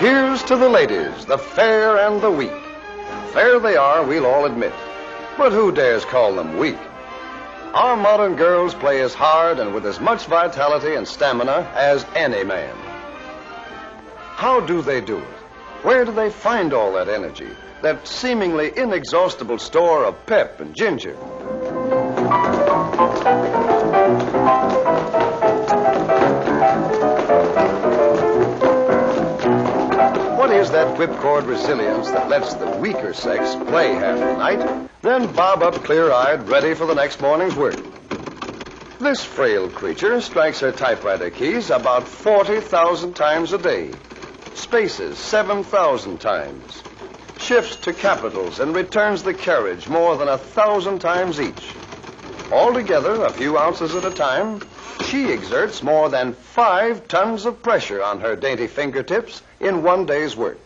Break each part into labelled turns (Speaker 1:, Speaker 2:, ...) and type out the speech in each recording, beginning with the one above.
Speaker 1: Here's to the ladies, the fair and the weak. Fair they are, we'll all admit. But who dares call them weak? Our modern girls play as hard and with as much vitality and stamina as any man. How do they do it? Where do they find all that energy, that seemingly inexhaustible store of pep and ginger? What is that whipcord resilience that lets the weaker sex play half the night, then bob up clear-eyed, ready for the next morning's work? This frail creature strikes her typewriter keys about 40,000 times a day, spaces 7,000 times, shifts to capitals and returns the carriage more than 1,000 times each. Altogether, a few ounces at a time, she exerts more than 5 tons of pressure on her dainty fingertips in one day's work.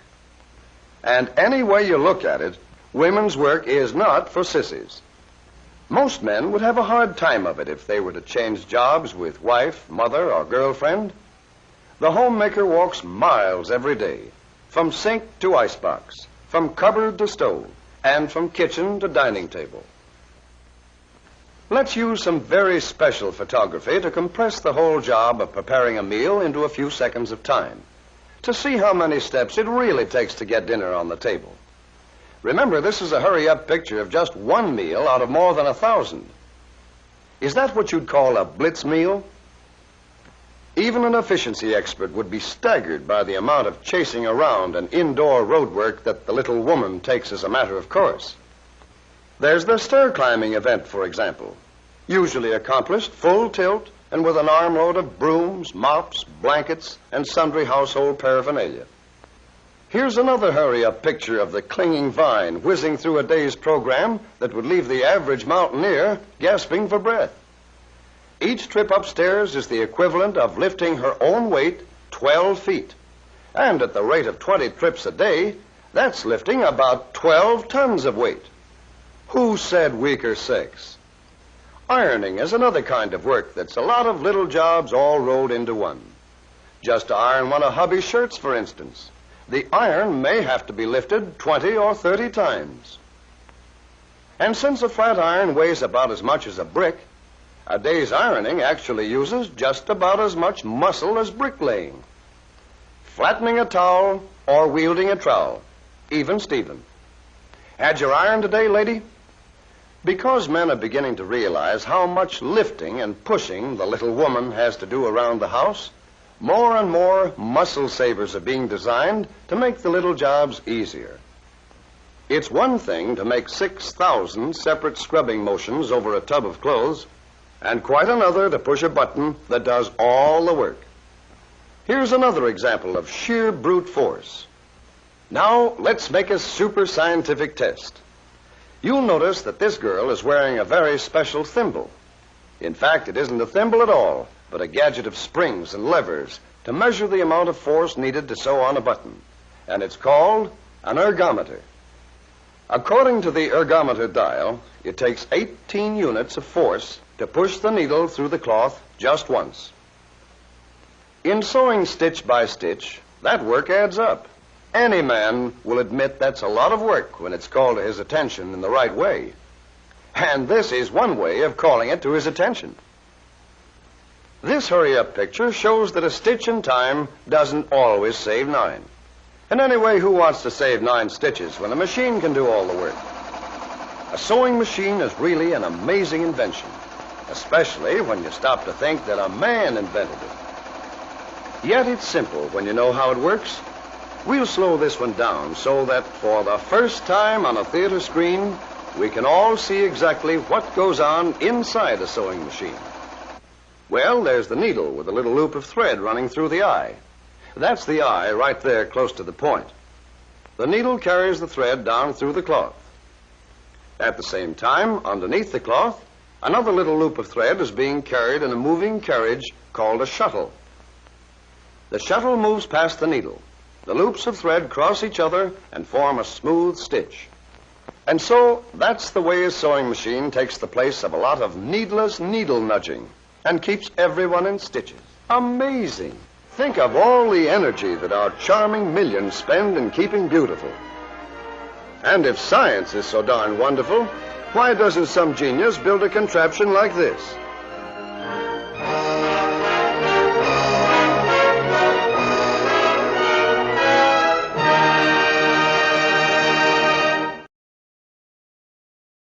Speaker 1: And any way you look at it, women's work is not for sissies. Most men would have a hard time of it if they were to change jobs with wife, mother, or girlfriend. The homemaker walks miles every day, from sink to icebox, from cupboard to stove, and from kitchen to dining table. Let's use some very special photography to compress the whole job of preparing a meal into a few seconds of time, to see how many steps it really takes to get dinner on the table. Remember, this is a hurry-up picture of just one meal out of more than 1,000. Is that what you'd call a blitz meal? Even an efficiency expert would be staggered by the amount of chasing around and indoor road work that the little woman takes as a matter of course. There's the stair-climbing event, for example, usually accomplished full tilt and with an armload of brooms, mops, blankets, and sundry household paraphernalia. Here's another hurry-up picture of the clinging vine whizzing through a day's program that would leave the average mountaineer gasping for breath. Each trip upstairs is the equivalent of lifting her own weight 12 feet. And at the rate of 20 trips a day, that's lifting about 12 tons of weight. Who said weaker sex? Ironing is another kind of work that's a lot of little jobs all rolled into one. Just to iron one of hubby's shirts, for instance, the iron may have to be lifted 20 or 30 times. And since a flat iron weighs about as much as a brick, a day's ironing actually uses just about as much muscle as bricklaying. Flattening a towel or wielding a trowel, even Stephen. Had your iron today, lady? Because men are beginning to realize how much lifting and pushing the little woman has to do around the house, more and more muscle savers are being designed to make the little jobs easier. It's one thing to make 6,000 separate scrubbing motions over a tub of clothes, and quite another to push a button that does all the work. Here's another example of sheer brute force. Now, let's make a super scientific test. You'll notice that this girl is wearing a very special thimble. In fact, it isn't a thimble at all, but a gadget of springs and levers to measure the amount of force needed to sew on a button. And it's called an ergometer. According to the ergometer dial, it takes 18 units of force to push the needle through the cloth just once. In sewing stitch by stitch, that work adds up. Any man will admit that's a lot of work when it's called to his attention in the right way. And this is one way of calling it to his attention. This hurry-up picture shows that a stitch in time doesn't always save 9. And anyway, who wants to save 9 stitches when a machine can do all the work? A sewing machine is really an amazing invention, especially when you stop to think that a man invented it. Yet it's simple when you know how it works. We'll slow this one down so that for the first time on a theater screen, we can all see exactly what goes on inside a sewing machine. Well, there's the needle with a little loop of thread running through the eye. That's the eye right there close to the point. The needle carries the thread down through the cloth. At the same time, underneath the cloth, another little loop of thread is being carried in a moving carriage called a shuttle. The shuttle moves past the needle. The loops of thread cross each other and form a smooth stitch. And so, that's the way a sewing machine takes the place of a lot of needless needle nudging and keeps everyone in stitches. Amazing! Think of all the energy that our charming millions spend in keeping beautiful. And if science is so darn wonderful, why doesn't some genius build a contraption like this?